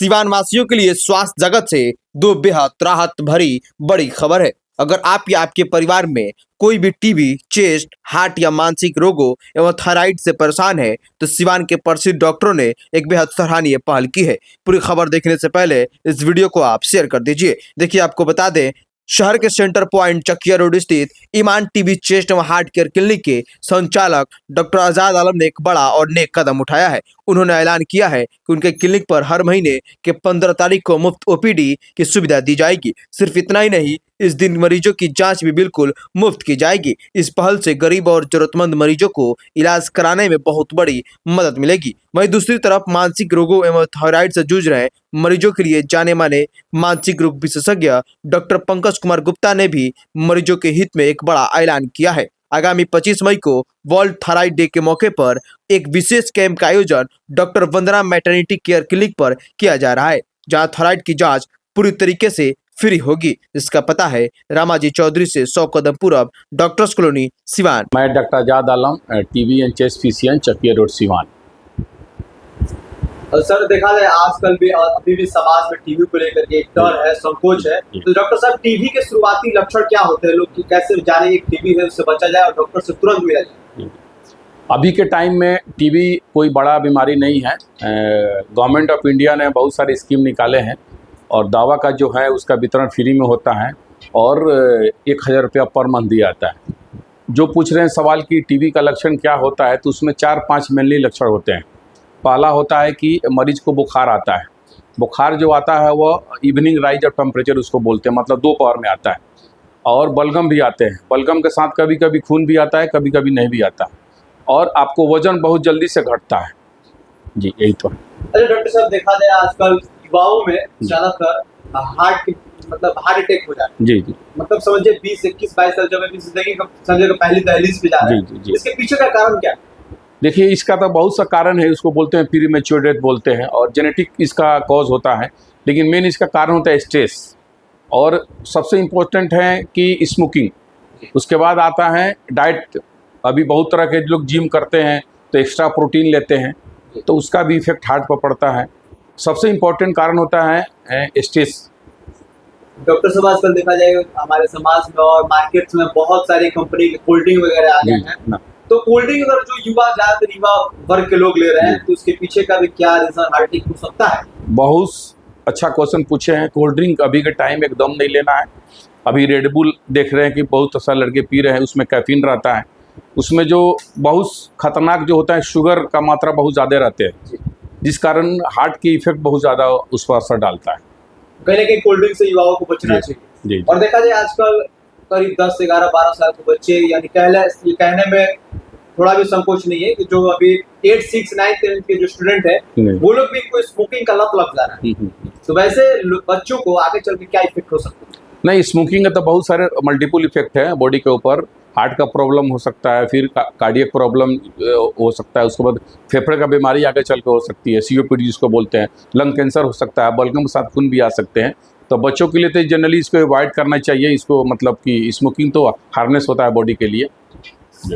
सिवान वासियों के लिए स्वास्थ्य जगत से दो बेहद राहत भरी बड़ी खबर है। अगर आप या आपके परिवार में कोई भी टीबी, चेस्ट, हार्ट या मानसिक रोगों एवं थायराइड से परेशान है तो सिवान के प्रसिद्ध डॉक्टरों ने एक बेहद सराहनीय पहल की है। पूरी खबर देखने से पहले इस वीडियो को आप शेयर कर दीजिए। देखिए, आपको बता दें, शहर के सेंटर पॉइंट चकिया रोड स्थित ईमान टीबी, चेस्ट एवं हार्ट केयर क्लिनिक के संचालक डॉक्टर आजाद आलम ने एक बड़ा और नेक कदम उठाया है। उन्होंने ऐलान किया है कि उनके क्लिनिक पर हर महीने के 15 तारीख को मुफ्त ओपीडी की सुविधा दी जाएगी। सिर्फ इतना ही नहीं, इस दिन मरीजों की जांच भी बिल्कुल मुफ्त की जाएगी। इस पहल से गरीब और जरूरतमंद मरीजों को इलाज कराने में बहुत बड़ी मदद मिलेगी। वहीं दूसरी तरफ मानसिक रोगों एवं थायराइड से जूझ रहे मरीजों के लिए जाने माने मानसिक रोग विशेषज्ञ डॉक्टर पंकज कुमार गुप्ता ने भी मरीजों के हित में एक बड़ा ऐलान किया है। आगामी 25 मई को वर्ल्ड थायराइड डे के मौके पर एक विशेष कैंप का आयोजन डॉक्टर वंदना मैटरनिटी केयर क्लिनिक पर किया जा रहा है, जहां थायराइड की जांच पूरी तरीके से फ्री होगी। इसका पता है रामाजी चौधरी से 100 कदम पूर्व, डॉक्टर्स कॉलोनी, सिवान। मैं doctor Azad Alam, TB and chest physician, Chakia road, Siwan. Sir, देखा जाए आजकल भी अभी भी समाज में टीबी को लेकर के एक डर है, संकोच है। तो डॉक्टर साहब, टीबी के शुरुआती लक्षण क्या होते हैं? लोग कैसे जाने कि टीबी है, उससे बचा जाए और डॉक्टर से तुरंत मिला जाए? अभी के टाइम में टीबी कोई बड़ा बीमारी नहीं है। गवर्नमेंट ऑफ इंडिया ने बहुत सारे स्कीम निकाले हैं और दवा का जो है उसका वितरण फ्री में होता है और 1000 रुपया पर मंथ दिया जाता है। जो पूछ रहे हैं सवाल कि टीबी का लक्षण क्या होता है, तो उसमें 4-5 मेनली लक्षण होते हैं। पहला होता है कि मरीज को बुखार आता है। बुखार जो आता है वो इवनिंग राइज ऑफ टेम्परेचर उसको बोलते हैं, मतलब दोपहर में आता है। और बलगम भी आते हैं। बलगम के साथ कभी कभी खून भी आता है, कभी कभी नहीं भी आता। और आपको वजन बहुत जल्दी से घटता है। जी, यही तो है। अरे डॉक्टर साहब, देखा जाए आजकल युवाओं में ज्यादातर हार्ट अटैक हो जाता है। जी जी, मतलब समझिए 20, 21, 22 साल जब अपनी जिंदगी का समझिए पहली दहलीज पे जा रहे हैं। जी। इसके पीछे का कारण क्या है? देखिए, इसका तो बहुत सा कारण है। उसको बोलते हैं प्रीमेच्योर डेथ बोलते हैं और जेनेटिक इसका कॉज होता है, लेकिन मेन इसका कारण होता है स्ट्रेस। और सबसे इम्पोर्टेंट है कि स्मोकिंग। उसके बाद आता है डाइट। अभी बहुत तरह के लोग जिम करते हैं तो एक्स्ट्रा प्रोटीन लेते हैं, तो उसका भी इफेक्ट हार्ट पर पड़ता है। सबसे इम्पोर्टेंट कारण होता है स्ट्रेस। डॉक्टर साहब, आजकल देखा जाएगा हमारे समाज में और मार्केट्स में बहुत सारी कंपनी के कोल्ड ड्रिंक वगैरह आ गए हैं। तो कोल्ड ड्रिंक अगर जो ज्यादातर युवा वर्ग के लोग ले रहे हैं, तो उसके पीछे का भी क्या रीजन हार्ट अटैक हो सकता है? बहुत अच्छा क्वेश्चन पूछे हैं। कोल्ड ड्रिंक अभी के टाइम एकदम नहीं लेना है। अभी रेड बुल देख रहे हैं कि बहुत सा लड़के पी रहे हैं, उसमें कैफीन रहता है। उसमें जो बहुत खतरनाक जो होता है, शुगर का मात्रा बहुत ज़्यादा रहते हैं, जिस कारण हार्ट की इफेक्ट बहुत ज़्यादा उस पर असर डालता है। कहीं ना कहीं कोल्ड ड्रिंक से युवाओं को बचना चाहिए। जी। और देखा जाए आजकल करीब 10, 11, 12 साल के बच्चे, यानी कहने में थोड़ा भी संकोच नहीं है कि जो अभी 8, 6, 9, 10 के जो स्टूडेंट है, वो लोग भी इनको स्मोकिंग का लत लग जा रहा है। तो वैसे बच्चों को आगे चल के क्या इफेक्ट हो सकता है? नहीं, स्मोकिंग का तो बहुत सारे मल्टीपल इफेक्ट है बॉडी के ऊपर। हार्ट का प्रॉब्लम हो सकता है, फिर कार्डियक प्रॉब्लम हो सकता है, उसके बाद फेफड़े का बीमारी आगे चल के हो सकती है, COPD जिसको बोलते हैं, लंग कैंसर हो सकता है, बलगम के साथ खून भी आ सकते हैं। तो बच्चों के लिए तो जनरली इसको अवॉइड करना चाहिए। इसको मतलब कि स्मोकिंग तो हार्मनेस होता है बॉडी के लिए।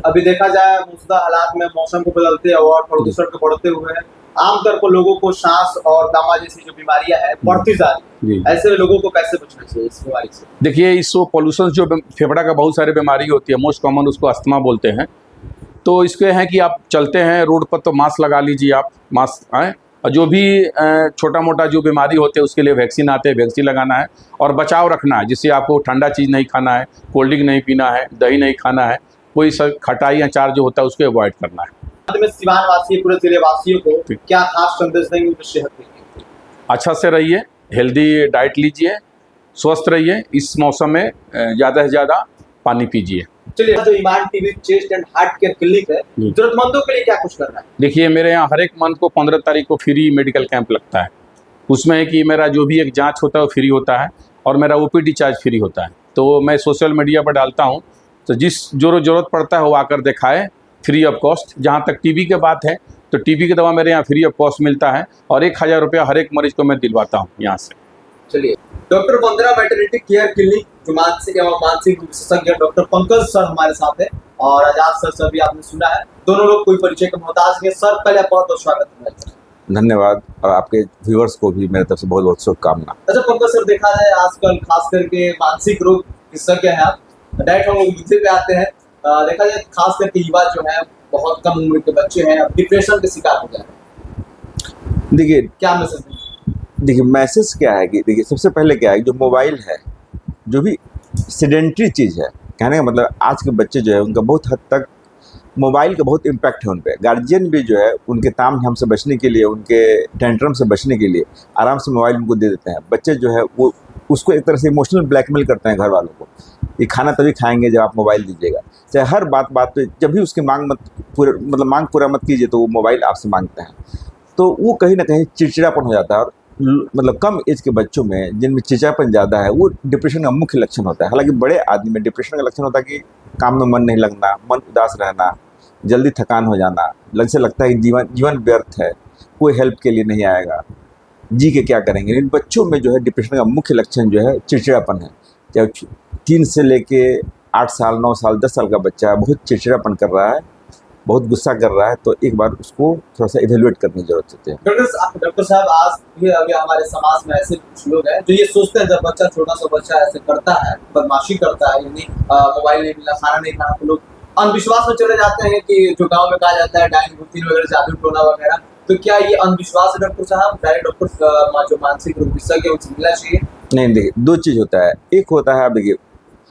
अभी देखा जाए मौजूदा हालात में मौसम को बदलते और प्रदूषण को बढ़ते हुए आमतौर पर लोगों को सांस और दमा जैसी जो बीमारियां हैं बढ़ती जा रही है। ऐसे लोगों को कैसे बचना चाहिए इस बीमारी से? देखिए, इस पॉल्यूशन जो फेफड़ा का बहुत सारी बीमारी होती है, मोस्ट कॉमन उसको अस्थमा बोलते हैं। तो इसके हैं कि आप चलते हैं रोड पर तो मास्क लगा लीजिए। आप मास्क आए, और जो भी छोटा मोटा जो बीमारी होते हैं उसके लिए वैक्सीन आते हैं, वैक्सीन लगाना है और बचाव रखना है। जिससे आपको ठंडा चीज़ नहीं खाना है, कोल्ड ड्रिंक नहीं पीना है, दही नहीं खाना है, कोई सब खटाई अचार जो होता है उसको अवॉइड करना है। में सिवान वासी, पूरे जिले वासियों को क्या खास संदेश देंगे उनकी सेहत के लिए? अच्छा से रहिए, हेल्दी डाइट लीजिए, स्वस्थ रहिए। इस मौसम में ज़्यादा से ज़्यादा पानी पीजिए। चलिए, जो Iman TB, chest and heart care clinic है, जरूरतमंदों के लिए क्या कुछ करना है? देखिए, मेरे यहाँ हर एक मंथ को 15 तारीख को फ्री मेडिकल कैंप लगता है। उसमें है कि मेरा जो भी एक जांच होता है वो फ्री होता है और मेरा OPD चार्ज फ्री होता है। तो मैं सोशल मीडिया पर डालता हूँ, तो जिस जो ज़रूरत पड़ता है वो आकर दिखाए, फ्री ऑफ कॉस्ट। जहाँ तक टीबी की बात है, तो टीबी की दवा मेरे यहाँ फ्री ऑफ कॉस्ट मिलता है और 1000 रुपया हर एक मरीज को मैं दिलवाता हूँ यहाँ से। चलिए, डॉक्टर वंदना मैटरनिटी केयर क्लिनिक जो मानसिक विशेषज्ञ डॉक्टर पंकज सर हमारे साथ है और आजाद सर भी आपने सुना है। दोनों लोग कोई परिचय का मोहताज नहीं। सर, पहले बहुत बहुत स्वागत है। धन्यवाद, और आपके व्यूअर्स को भी मेरे तरफ से बहुत बहुत शुभकामना। अच्छा पंकज सर, देखा जाए आजकल खास करके मानसिक रोग विशेषज्ञ हैं आप, डायरेक्ट हम लोग मुद्दे पे आते हैं। देखा जाए खास करके युवा जो है, बहुत कम उम्र के बच्चे हैं, अब डिप्रेशन के शिकार हो गए हैं। देखिए क्या मैसेज दें? देखिए मैसेज क्या है कि देखिए सबसे पहले क्या है, जो मोबाइल है, जो भी सेडेंटरी चीज़ है, कहने का मतलब आज के बच्चे जो है उनका बहुत हद तक मोबाइल का बहुत इम्पैक्ट है उन पे। गार्जियन भी जो है उनके ताम झाम से बचने के लिए, उनके टेंट्रम से बचने के लिए आराम से मोबाइल उनको दे देते हैं। बच्चे जो है वो उसको एक तरह से इमोशनल ब्लैकमेल करते हैं घर वालों को, ये खाना तभी खाएंगे जब आप मोबाइल दीजिएगा। चाहे हर बात पे जब भी उसकी मांग मांग पूरा मत कीजिए तो वो मोबाइल आपसे मांगते हैं। तो वो कहीं ना कहीं चिड़चिड़ापन हो जाता है। और मतलब कम एज के बच्चों में जिनमें चिड़चिड़ापन ज़्यादा है, वो डिप्रेशन का मुख्य लक्षण होता है। हालांकि बड़े आदमी में डिप्रेशन का लक्षण होता है कि काम में मन नहीं लगना, मन उदास रहना, जल्दी थकान हो जाना, से लगता है कि जीवन व्यर्थ है, कोई हेल्प के लिए नहीं आएगा, जी के क्या करेंगे। इन बच्चों में जो है डिप्रेशन का मुख्य लक्षण जो है चिड़चिड़ापन है। चाहे 3 से लेके 8 साल, 9 साल, 10 साल का बच्चा बहुत चिड़चिड़ापन कर रहा है, बहुत गुस्सा कर रहा है, तो एक बार उसको थोड़ा सा इवेल्युएट करने की जरूरत होती है। डॉक्टर साहब, आज भी अभी हमारे समाज में ऐसे कुछ लोग हैं जो ये सोचते हैं जब बच्चा, छोटा सा बच्चा ऐसे करता है, बदमाशी करता है, यानी मोबाइल नहीं मिला, खाना नहीं खाना, तो लोग अंधविश्वास में चले जाते हैं कि जो गांव में कहा जाता है डायन भूतिन वगैरह, जादू टोना वगैरह। तो क्या ये अंधविश्वास है डॉक्टर साहब? डायरेक्ट डॉक्टर जो मानसिक रोग विशेषज्ञ उनसे मिलना चाहिए? नहीं, देखिए 2 चीज़ होता है। एक होता है, आप देखिए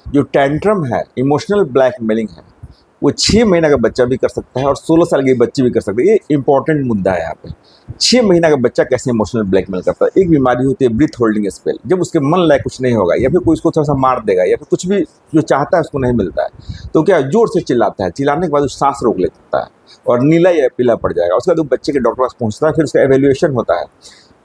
जो टेंट्रम है, इमोशनल ब्लैकमेलिंग है, वो 6 महीना का बच्चा भी कर सकता है और 16 साल के बच्चे भी कर सकते हैं। ये इंपॉर्टेंट मुद्दा है यहाँ पे। 6 महीना का बच्चा कैसे इमोशनल ब्लैकमेल करता है? एक बीमारी होती है ब्रीथ होल्डिंग स्पेल, जब उसके मन लायक कुछ नहीं होगा, या फिर कोई उसको थोड़ा सा मार देगा, या फिर कुछ भी जो चाहता है उसको नहीं मिलता है, तो क्या जोर से चिल्लाता है, चिल्लाने के बाद वो सांस रोक लेता है और नीला या पीला पड़ जाएगा। उसके बाद वो बच्चे के डॉक्टर पास पहुँचता है, फिर उसका एवेल्युएशन होता है।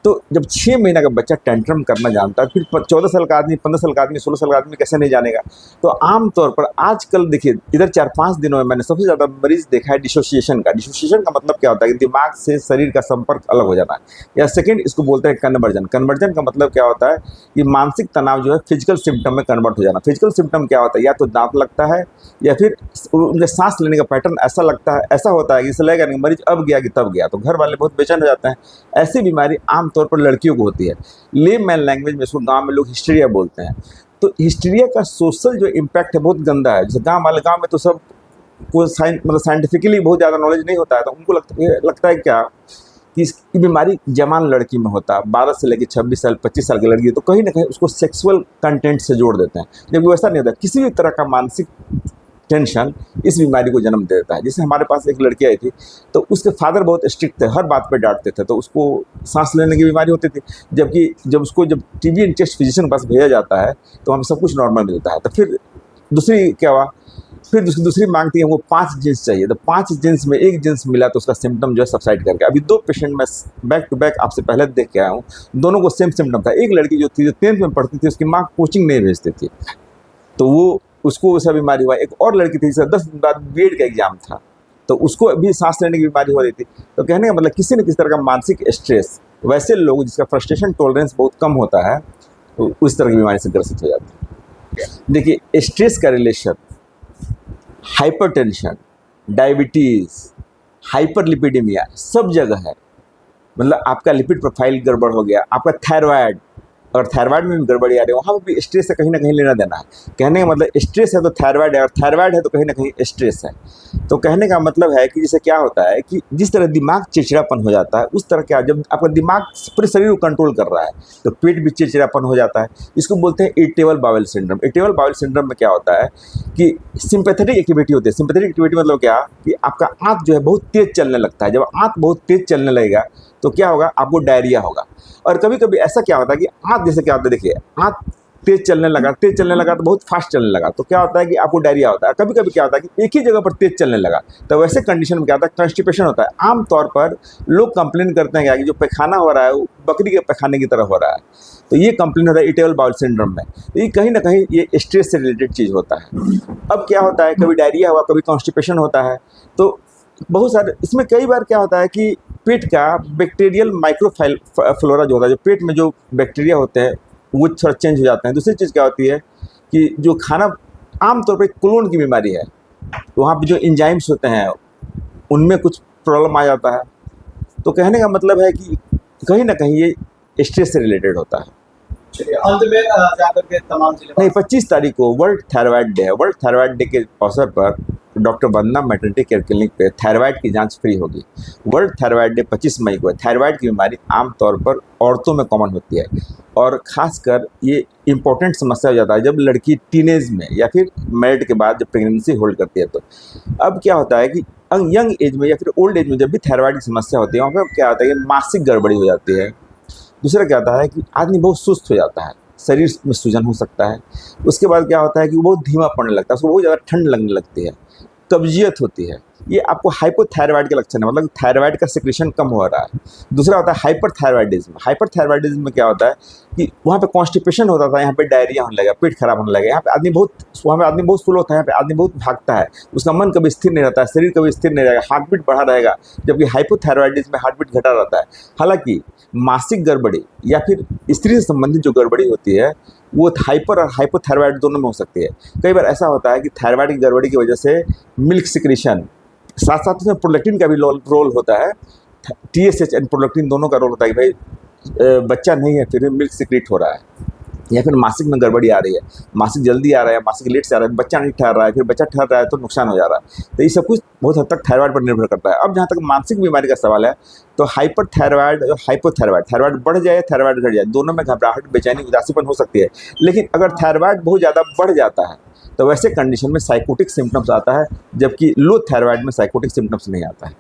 तो जब 6 महीना का बच्चा टेंट्रम करना जानता है, फिर 14 साल का आदमी, 15 साल का आदमी, 16 साल का आदमी कैसे नहीं जानेगा? तो आम तौर पर आजकल देखिए इधर 4-5 दिनों में मैंने सबसे ज़्यादा मरीज देखा है डिसोसिएशन का। डिसोसिएशन का मतलब क्या होता है कि दिमाग से शरीर का संपर्क अलग हो जाना है, या सेकंड इसको बोलते हैं कन्वर्जन। कन्वर्जन का मतलब क्या होता है कि मानसिक तनाव जो है फिजिकल सिम्टम में कन्वर्ट हो जाना। फिजिकल सिम्टम क्या होता है? या तो दांत लगता है, या फिर उनके सांस लेने का पैटर्न ऐसा लगता है, ऐसा होता है कि इसे लगेगा नहीं मरीज अब गया कि तब गया, तो घर वाले बहुत बेचैन हो जाते हैं। ऐसी बीमारी आमतौर पर लड़कियों को होती है। ले मैन लैंग्वेज में इसको गांव में लोग हिस्टीरिया बोलते हैं। तो हिस्टीरिया का सोशल जो इम्पैक्ट है बहुत गंदा है। जैसे गांव में तो सब को मतलब साइंटिफिकली बहुत ज़्यादा नॉलेज नहीं होता है, तो उनको लगता है क्या कि इसकी बीमारी जवान लड़की में होता है, 12 से लेकर 26 साल 25 साल की लड़की है, तो कहीं ना कहीं उसको सेक्सुअल कंटेंट से जोड़ देते हैं, जबकि वैसा नहीं होता। किसी भी तरह का मानसिक टेंशन इस बीमारी को जन्म दे देता है। जैसे हमारे पास एक लड़की आई थी, तो उसके फादर बहुत स्ट्रिक्ट थे, हर बात पे डांटते थे, तो उसको सांस लेने की बीमारी होती थी। जबकि जब टीबी एंड चेस्ट फिजिशियन के पास भेजा जाता है तो हमें सब कुछ नॉर्मल मिलता है। तो फिर दूसरी मांगती है, वो 5 जींस चाहिए, तो 5 जींस में 1 जींस मिला तो उसका सिम्टम जो है सबसाइड कर गया। अभी 2 पेशेंट मैं बैक टू बैक आपसे पहले देख के आया हूँ, दोनों को सेम सिम्टम था। एक लड़की जो थी, जो 10th में पढ़ती थी, उसकी माँ कोचिंग नहीं भेजती थी, तो वो उसको वैसा बीमारी हुआ। एक और लड़की थी, जिसका 10 दिन बाद बीएड का एग्जाम था, तो उसको भी सांस लेने की बीमारी हो रही थी। तो कहने का मतलब किसी न किसी तरह का मानसिक स्ट्रेस, वैसे लोग जिसका फ्रस्ट्रेशन टॉलरेंस बहुत कम होता है, तो उस तरह की बीमारी से ग्रसित हो जाते हैं। देखिए स्ट्रेस का रिलेशन हाइपरटेंशन, डायबिटीज़, हाइपरलिपिडेमिया सब जगह है। मतलब आपका लिपिड प्रोफाइल गड़बड़ हो गया, आपका थायराइड, और थायराइड में भी गड़बड़ी आ रही है, वहाँ पर भी स्ट्रेस से कहीं ना कहीं लेना देना है। कहने का मतलब स्ट्रेस है तो थायराइड है, और थायराइड है तो कहीं ना कहीं स्ट्रेस है। तो कहने का मतलब है कि जैसे क्या होता है कि जिस तरह दिमाग चिड़चिड़ापन हो जाता है, उस तरह क्या जब आपका दिमाग पूरे शरीर को कंट्रोल कर रहा है, तो पेट भी चिड़चिड़ापन हो जाता है। इसको बोलते हैं irritable bowel syndrome. Irritable bowel syndrome में क्या होता है कि सिंपैथेटिक एक्टिविटी होती है। सिंपैथेटिक एक्टिविटी मतलब क्या कि आपका आंत जो है बहुत तेज चलने लगता है। जब आंत बहुत तेज चलने लगेगा तो क्या होगा, आपको डायरिया होगा। और कभी कभी ऐसा क्या होता है कि आंत, जैसे क्या होता है, देखिए आंत तेज चलने लगा तो बहुत फास्ट चलने लगा, तो क्या होता है कि आपको डायरिया होता है। कभी कभी क्या होता है कि एक ही जगह पर तेज चलने लगा, तो वैसे कंडीशन में क्या होता है, कॉन्स्टिपेशन होता है। आमतौर पर लोग कंप्लेन करते हैं क्या कि जो पैखाना हो रहा है वो बकरी के पैखाने की तरह हो रहा है, तो ये कंप्लेन होता है इरिटेबल बाउल सिंड्रोम में। तो ये कहीं ना कहीं ये स्ट्रेस से रिलेटेड चीज़ होता है। अब क्या होता है, कभी डायरिया हुआ, कभी कॉन्स्टिपेशन होता है, तो बहुत सारे इसमें कई बार क्या होता है कि पेट का बैक्टीरियल माइक्रोफाइल फ्लोरा जो होता है, जो पेट में जो बैक्टीरिया होते हैं वो थोड़ा चेंज हो जाते हैं। दूसरी चीज़ क्या होती है कि जो खाना आमतौर पर कोलोन की बीमारी है, तो वहाँ पे जो एंजाइम्स होते हैं उनमें कुछ प्रॉब्लम आ जाता है। तो कहने का मतलब है कि कहीं ना कहीं ये स्ट्रेस से रिलेटेड होता है। चलिए अंत में जाकर के तमाम जिले नहीं, 25 तारीख को वर्ल्ड थायराइड डे है। वर्ल्ड थायराइड डे के अवसर पर डॉक्टर वंदना मैटरनिटी केयर क्लिनिक पे थायराइड की जांच फ्री होगी। वर्ल्ड थायराइड डे 25 मई को है। थायराइड की बीमारी आमतौर पर औरतों में कॉमन होती है और ख़ासकर ये इम्पोर्टेंट समस्या हो जाता है जब लड़की टीनेज में या फिर मैरिड के बाद जब प्रेगनेंसी होल्ड करती है। तो अब क्या होता है कि यंग एज में या फिर ओल्ड एज में जब भी थायराइड की समस्या होती है वहाँ पर क्या होता है कि मासिक गड़बड़ी हो जाती है। दूसरा क्या होता है कि आदमी बहुत सुस्त हो जाता है, शरीर में सूजन हो सकता है। उसके बाद क्या होता है कि वो बहुत धीमा पड़ने लगता है, उसको बहुत ज़्यादा ठंड लगने लगती है, कब्जियत होती है। ये आपको हाइपोथायराइड के लक्षण है, मतलब थायराइड का सिक्रेशन कम हो रहा है। दूसरा होता है हाइपरथायराइडिज्म। हाइपरथायराइडिज्म में क्या होता है कि वहाँ पे कॉन्स्टिपेशन होता था, यहाँ पे डायरिया होने लगा, पेट खराब होने लगा। यहाँ पे आदमी बहुत फुल होता है, यहाँ पे आदमी बहुत भागता है, उसका मन कभी स्थिर नहीं रहता है, शरीर कभी स्थिर नहीं रहेगा, हार्ट बीट बढ़ा रहेगा। जबकि हाइपोथायराइडिज्म में हार्ट बीट घटा रहता है। हालांकि मासिक गड़बड़ी या फिर स्त्री से संबंधित जो गड़बड़ी होती है वो हाइपर और हाइपोथायराइड दोनों में हो सकती है। कई बार ऐसा होता है कि थायराइड की गड़बड़ी की वजह से मिल्क सिक्रेशन, साथ साथ उसमें प्रोलैक्टिन का भी रोल होता है। TSH एंड प्रोलैक्टिन दोनों का रोल होता है कि भाई बच्चा नहीं है फिर भी मिल्क सिक्रेट हो रहा है, या फिर मासिक में गड़बड़ी आ रही है, मासिक जल्दी आ रहा है, मासिक लेट से आ रहा है, बच्चा नहीं ठहर रहा है, फिर बच्चा ठहर रहा है तो नुकसान हो जा रहा है। तो ये सब कुछ बहुत हद तक थायराइड पर निर्भर करता है। अब जहाँ तक मानसिक बीमारी का सवाल है तो हाइपर थायराइड और हाइपोथायराइड, थायराइड बढ़ जाए थायराइड घट जाए, दोनों में घबराहट, बेचैनी, उदासीपन हो सकती है। लेकिन अगर थायराइड बहुत ज़्यादा बढ़ जाता है तो वैसे कंडीशन में साइकोटिक सिम्टम्स आता है, जबकि लो थायराइड में साइकोटिक सिम्टम्स नहीं आता है।